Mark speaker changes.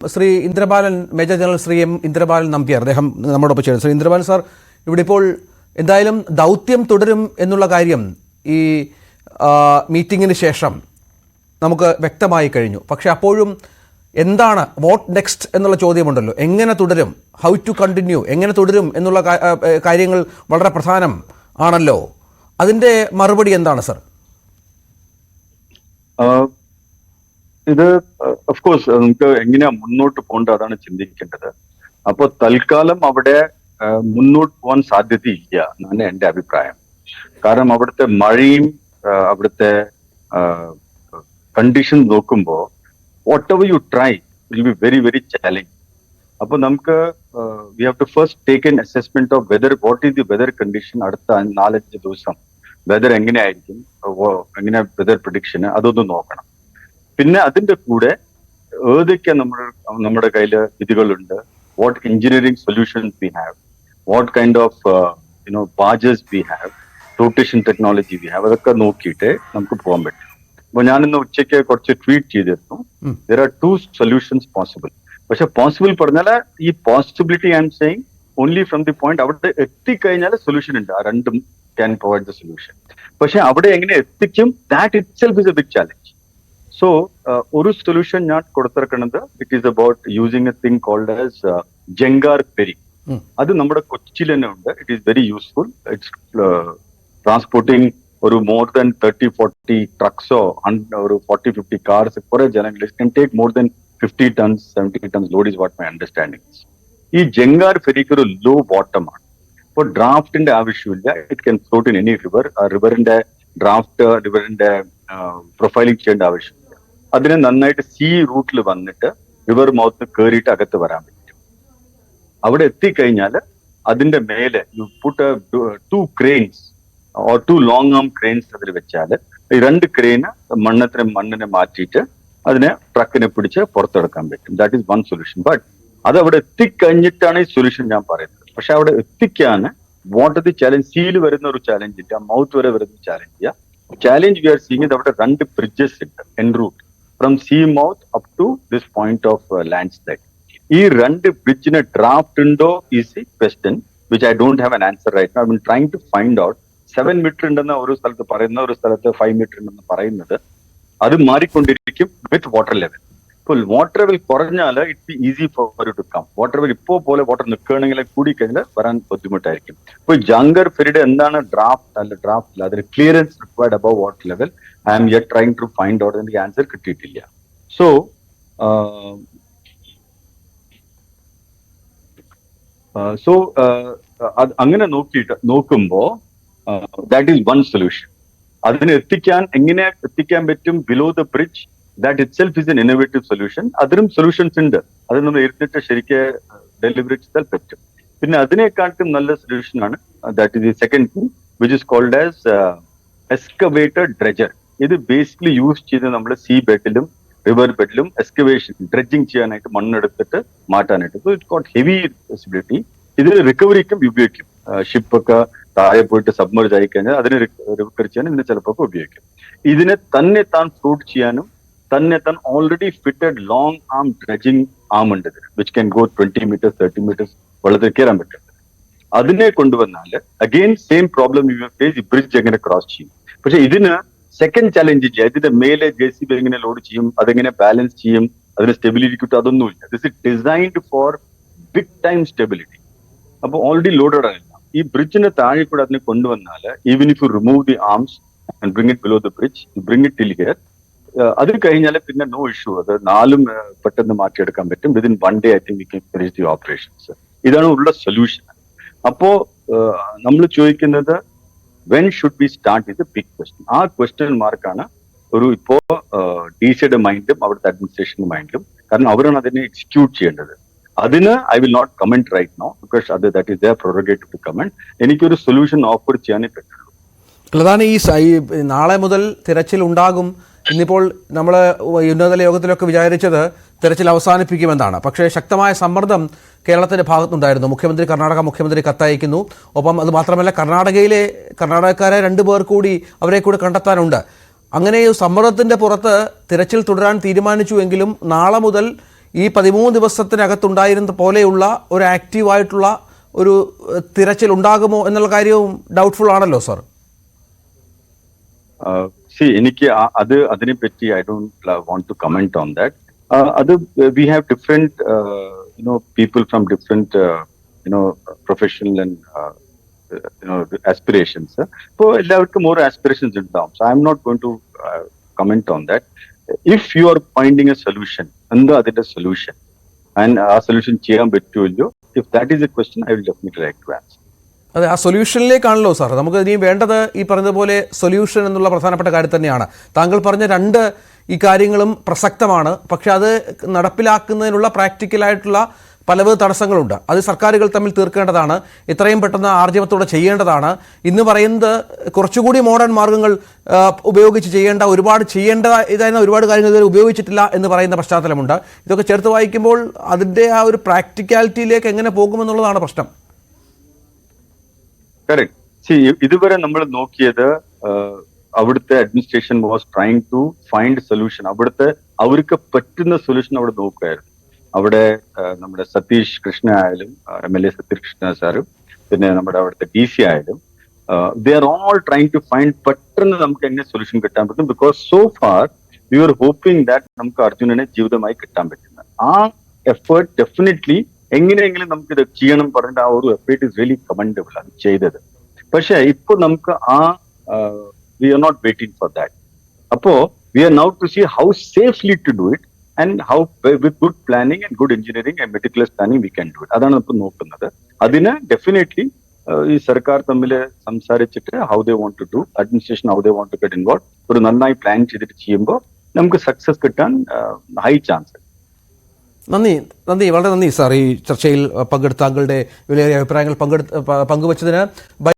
Speaker 1: Shri Indrabalan, major general Shri M Indrabalan Nambiar, അദ്ദേഹം നമ്മോടൊപ്പം ചേരുന്നു. ശ്രീ ഇന്ദ്രബാലൻ സാർ, ഇവിടെ ഇപ്പോൾ എന്തായാലും ദൗത്യം തുടരും എന്നുള്ള കാര്യം ഈ മീറ്റിങ്ങിന് ശേഷം നമുക്ക് വ്യക്തമായി കഴിഞ്ഞു. പക്ഷേ അപ്പോഴും എന്താണ് വാട്ട് നെക്സ്റ്റ് എന്നുള്ള ചോദ്യമുണ്ടല്ലോ. എങ്ങനെ തുടരും, ഹൗ ടു കണ്ടിന്യൂ, എങ്ങനെ തുടരും എന്നുള്ള കാര്യങ്ങൾ വളരെ പ്രധാനം ആണല്ലോ. അതിൻ്റെ മറുപടി എന്താണ് സർ?
Speaker 2: ഇത് ഓഫ് കോഴ്സ് നമുക്ക് എങ്ങനെയാ മുന്നോട്ട് പോകേണ്ടത് അതാണ് ചിന്തിക്കേണ്ടത്. അപ്പൊ തൽക്കാലം അവിടെ മുന്നോട്ട് പോകാൻ സാധ്യതയില്ല എന്നാണ് എന്റെ അഭിപ്രായം. കാരണം അവിടുത്തെ മഴയും അവിടുത്തെ കണ്ടീഷൻ നോക്കുമ്പോൾ whatever you try will be very very challenge. അപ്പൊ നമുക്ക് we have to first take an assessment of weather, what is the weather condition അടുത്ത 4-5 ദിവസം വെദർ എങ്ങനെയായിരിക്കും, എങ്ങനെ വെദർ പ്രഡിക്ഷൻ അതൊന്ന് നോക്കണം. പിന്നെ അതിന്റെ കൂടെ ഏതൊക്കെ നമ്മുടെ കയ്യിൽ വിധികളുണ്ട്, what engineering solutions we have, what kind of barges we have, rotation technology we have, അതൊക്കെ നോക്കിയിട്ട് നമുക്ക് പോകാൻ പറ്റും. അപ്പൊ ഞാനിന്ന് ഉച്ചയ്ക്ക് കുറച്ച് ട്വീറ്റ് ചെയ്തിരുന്നു, ദർ ആർ 2 സൊല്യൂഷൻസ് പോസിബിൾ. പക്ഷെ പോസിബിൾ പറഞ്ഞാൽ ഈ possibility I am saying only from the point അവിടെ എത്തിക്കഴിഞ്ഞാൽ സൊല്യൂഷൻ ഉണ്ട്, ആ രണ്ടും ക്യാൻ പ്രൊവൈഡ് ദ സൊല്യൂഷൻ. പക്ഷെ അവിടെ എങ്ങനെ എത്തിക്കും, that itself is a big challenge. So ഒരു സൊല്യൂഷൻ ഞാൻ കൊടുത്തിരിക്കുന്നത് it is about using a thing called as ജംഗാർ ഫെറി. അത് നമ്മുടെ കൊച്ചിയിൽ തന്നെ ഉണ്ട്. It is very useful. It's transporting ഒരു മോർ ദാൻ 30-40 ട്രക്സോ ഒരു 40-50 കാർസ് കുറെ ജനങ്ങൾ it can take more than 50 tons 70 tons load is what my understanding. ഈ ജംഗാർ ഫെറിക്ക് ഒരു ലോ ബോട്ടം ആണ്. ഇപ്പോൾ ഡ്രാഫ്റ്റിന്റെ ആവശ്യമില്ല. It can float in any river. ആ റിവറിന്റെ ഡ്രാഫ്റ്റ് റിവറിന്റെ പ്രൊഫൈലിംഗ് ചെയ്യേണ്ട ആവശ്യമില്ല. അതിനെ നന്നായിട്ട് സീ റൂട്ടിൽ വന്നിട്ട് റിവർ മൗത്ത് കയറിയിട്ട് അകത്ത് വരാൻ പറ്റും. അവിടെ എത്തിക്കഴിഞ്ഞാൽ അതിന്റെ മേലെ you put 2 cranes or 2 long arm cranes അതിൽ വെച്ചാൽ ഈ 2 ക്രെയിന് മണ്ണിനെ മാറ്റിയിട്ട് അതിനെ ട്രക്കിനെ പിടിച്ച് പുറത്തെടുക്കാൻ പറ്റും. That is one solution. But അത് അവിടെ എത്തിക്കഴിഞ്ഞിട്ടാണ് ഈ സൊല്യൂഷൻ ഞാൻ പറയുന്നത്. പക്ഷെ അവിടെ എത്തിക്കാൻ വാട്ട് ദി ചാലഞ്ച്, സീൽ വരുന്ന ഒരു ചാലഞ്ച് ഇല്ല, മൗത്ത് വരെ വരുന്ന ചാലഞ്ച് ഇല്ല. ചാലഞ്ച് വി ആർ സീയിങ് ഇത് അവിടെ 2 ബ്രിഡ്ജസ് ഉണ്ട് en route from sea mouth up to this point of landslide. ഈ 2 ബ്രിഡ്ജിന് ഡ്രാഫ്റ്റ് ഉണ്ടോ is the question which I don't have an answer right now. I am trying to find out. 7 meter ഉണ്ടെന്ന് ഒരു സ്ഥലത്ത് പറയുന്ന, ഒരു സ്ഥലത്ത് 5 metre ഉണ്ടെന്ന് പറയുന്നത്. അത് മാറിക്കൊണ്ടിരിക്കും വിത്ത് വാട്ടർ ലെവൽ. ഇപ്പോൾ വാട്ടർ ലെവൽ കുറഞ്ഞാൽ it be easy for you to come. Water level ഇപ്പോൾ പോലെ വാട്ടർ നിൽക്കുകയാണെങ്കിൽ കൂടി കഴിഞ്ഞാൽ വരാൻ ബുദ്ധിമുട്ടായിരിക്കും. ഇപ്പോൾ ജംഗർ ഫെറിയുടെ എന്താണ് ഡ്രാഫ്റ്റ് അതിൽ clearance required above water level I am yet trying to find out. എനിക്ക് ആൻസർ കിട്ടിയിട്ടില്ല. സോ അങ്ങനെ നോക്കുമ്പോ ദാറ്റ് ഈസ് വൺ സൊല്യൂഷൻ. അതിനെ എങ്ങനെ എത്തിക്കാൻ പറ്റും below the bridge, that itself is an innovative solution. അതിനും സൊല്യൂഷൻസ് ഉണ്ട്. അതിൽ നമ്മൾ ഇരുന്നിട്ട് ശരിക്കും ഡെലിവറി ചെയ്താൽ പറ്റും. പിന്നെ അതിനെക്കാട്ടും നല്ല സൊല്യൂഷൻ ആണ് that is the second thing which is called as excavated dredger. ഇത് ബേസിക്കലി യൂസ് ചെയ്ത് നമ്മൾ സീ ബെഡിലും റിവർ ബെഡിലും എക്സ്കവേഷൻ ഡ്രെഡ്ജിങ് ചെയ്യാനായിട്ട് മണ്ണെടുത്തിട്ട് മാറ്റാനായിട്ട്. So it got heavy responsibility. ഇതിന് റിക്കവറിക്കും ഉപയോഗിക്കും. ഷിപ്പൊക്കെ താഴെ പോയിട്ട് സബ്മർജ് ആയി കഴിഞ്ഞാൽ അതിനെ റിക്കവർ ചെയ്യാനും ഇതിനെ ചിലപ്പോൾ ഉപയോഗിക്കും. ഇതിനെ തന്നെ താൻ ഫ്ലൂട്ട് ചെയ്യാനും തന്നെ താൻ already fitted long arm dredging arm ഉണ്ട് ഇതിന്, which can go 20 meters 30 meters വെള്ളത്തിൽ കയറാൻ പറ്റും. അതിനെ കൊണ്ടുവന്നാൽ again same problem you face. ഈ ബ്രിഡ്ജ് എങ്ങനെ ക്രോസ് ചെയ്യും? പക്ഷെ ഇതിന് സെക്കൻഡ് ചലഞ്ച് ഇല്ല. ഇതിന്റെ മേലെ JCB എങ്ങനെ ലോഡ് ചെയ്യും, അതെങ്ങനെ ബാലൻസ് ചെയ്യും, അതിന് സ്റ്റെബിലിറ്റി കിട്ടും, അതൊന്നുമില്ല. This is designed for big time stability. അപ്പൊ ഓൾറെഡി ലോഡഡ് ആണ്. ഈ ബ്രിഡ്ജിന്റെ താഴെ കൂടെ അതിനെ കൊണ്ടുവന്നാൽ even if you remove the arms and bring it below the bridge, you bring it till here, അത് കഴിഞ്ഞാൽ പിന്നെ നോ ഇഷ്യൂ. അത് 4 പെട്ടെന്ന് മാറ്റിയെടുക്കാൻ പറ്റും. Within 1 day I think we can finish the operations. ഇതാണ് ഉള്ള സൊല്യൂഷൻ. അപ്പോ നമ്മൾ ചോദിക്കുന്നത് when should be start with big question. ആ ക്വസ്റ്റ്യൻ മാർക്കാണ് ഇപ്പോ DC-യുടെ മൈൻഡും അവിടുത്തെ അഡ്മിനിസ്ട്രേഷന്റെ മൈൻഡും. കാരണം അവരാണ് അതിനെ എക്സിക്യൂട്ട് ചെയ്യേണ്ടത്. അതിന് I will not comment right no because that is their prerogative to comment. എനിക്കൊരു സൊല്യൂഷൻ ഓഫർ ചെയ്യാനേ പറ്റുള്ളൂ.
Speaker 1: അതാണ് ഈ നാളെ മുതൽ തിരച്ചിൽ ഉണ്ടാകും. ഇന്നിപ്പോൾ നമ്മൾ ഉന്നതതല യോഗത്തിലൊക്കെ വിചാരിച്ചത് തിരച്ചിൽ അവസാനിപ്പിക്കുമെന്നാണ്. പക്ഷേ ശക്തമായ സമ്മർദ്ദം കേരളത്തിൻ്റെ ഭാഗത്തുണ്ടായിരുന്നു. കർണാടക മുഖ്യമന്ത്രി കത്തയക്കുന്നു. ഒപ്പം അത് മാത്രമല്ല കർണാടകക്കാരെ 2 പേർ കൂടി അവരെ കൂടി കണ്ടെത്താനുണ്ട്. അങ്ങനെ സമ്മർദ്ദത്തിൻ്റെ പുറത്ത് തിരച്ചിൽ തുടരാൻ തീരുമാനിച്ചുവെങ്കിലും നാളെ മുതൽ ഈ 13 ദിവസത്തിനകത്തുണ്ടായിരുന്ന പോലെയുള്ള ഒരു ആക്റ്റീവായിട്ടുള്ള ഒരു തിരച്ചിൽ ഉണ്ടാകുമോ എന്നുള്ള കാര്യവും ഡൗട്ട്ഫുൾ ആണല്ലോ സാർ.
Speaker 2: എനിക്ക് അതിനെപ്പറ്റി I don't want to comment on that. അത് we have different people from different professional and aspirations. ഇപ്പോൾ എല്ലാവർക്കും ഓരോ ആസ്പിറേഷൻസ് ഉണ്ടാവും. So I am not going to comment on that. If you are finding a solution, എന്താ അതിന്റെ solution and ആ solution ചെയ്യാൻ പറ്റുമല്ലോ, if that is a question I will definitely like to answer.
Speaker 1: അതെ, ആ സൊല്യൂഷനിലേക്കാണല്ലോ സാർ നമുക്ക് ഇനിയും വേണ്ടത്. ഈ പറഞ്ഞതുപോലെ സൊല്യൂഷൻ എന്നുള്ള പ്രധാനപ്പെട്ട കാര്യം തന്നെയാണ്. താങ്കൾ പറഞ്ഞ ഈ കാര്യങ്ങളും പ്രസക്തമാണ്. പക്ഷെ അത് നടപ്പിലാക്കുന്നതിനുള്ള പ്രാക്ടിക്കലായിട്ടുള്ള പലവിധ തടസ്സങ്ങളുണ്ട്. അത് സർക്കാരുകൾ തമ്മിൽ തീർക്കേണ്ടതാണ്. എത്രയും പെട്ടെന്ന് ആർജവത്തോടെ ചെയ്യേണ്ടതാണ്. ഇന്ന് പറയുന്നത് കുറച്ചുകൂടി മോഡേൺ മാർഗ്ഗങ്ങൾ ഉപയോഗിച്ച് ഇതായിരുന്ന ഒരുപാട് കാര്യങ്ങൾ ഇതുവരെ ഉപയോഗിച്ചിട്ടില്ല എന്ന് പറയുന്ന പശ്ചാത്തലമുണ്ട്. ഇതൊക്കെ ചേർത്ത് വായിക്കുമ്പോൾ അതിൻ്റെ ആ ഒരു പ്രാക്ടിക്കാലിറ്റിയിലേക്ക് എങ്ങനെ പോകുമെന്നുള്ളതാണ് പ്രശ്നം.
Speaker 2: കറക്റ്റ്. ഇതുവരെ നമ്മൾ നോക്കിയത് അവിടുത്തെ administration was trying to find solution. അവർക്ക് പറ്റുന്ന സൊല്യൂഷൻ അവിടെ നോക്കുമായിരുന്നു. അവിടെ നമ്മുടെ സതീഷ് കൃഷ്ണ ആയാലും MLA സതീഷ് കൃഷ്ണ സാറും പിന്നെ നമ്മുടെ അവിടുത്തെ DC ആയാലും they are all trying to find പെട്ടെന്ന് നമുക്ക് എങ്ങനെ സൊല്യൂഷൻ കിട്ടാൻ പറ്റും. Because so far we are hoping that നമുക്ക് അർജുനനെ ജീവിതമായി കിട്ടാൻ പറ്റുന്നത്. ആ എഫേർട്ട് ഡെഫിനറ്റ്ലി എങ്ങനെയെങ്കിലും നമുക്ക് ഇത് ചെയ്യണം പറഞ്ഞിട്ട് ആ ഒരു എഫേർട്ട് ഇസ് റിയലി കമൻഡബിൾ അത് ചെയ്തത്. പക്ഷെ ഇപ്പൊ നമുക്ക് we are not waiting for that. അപ്പോ we are now to see how safely to do it and how with good planning and good engineering and meticulous planning we can do it. അതാണ് നമ്മൾ നോക്കുന്നത്. അതിന് definitely ഈ സർക്കാർ തമ്മിൽ സംസാരിച്ചിട്ട് how they want to do, administration how they want to get involve, ഒരു നന്നായി പ്ലാൻ ചെയ്തിട്ട് ചെയ്യുമ്പോൾ നമുക്ക് സക്സസ് കിട്ടാൻ ഹൈ ചാൻസ്.
Speaker 1: നന്ദി, വളരെ നന്ദി സാർ ഈ ചർച്ചയിൽ പങ്കെടുത്ത താങ്കളുടെ വിലയേറിയ അഭിപ്രായങ്ങൾ പങ്കുവച്ചതിന്.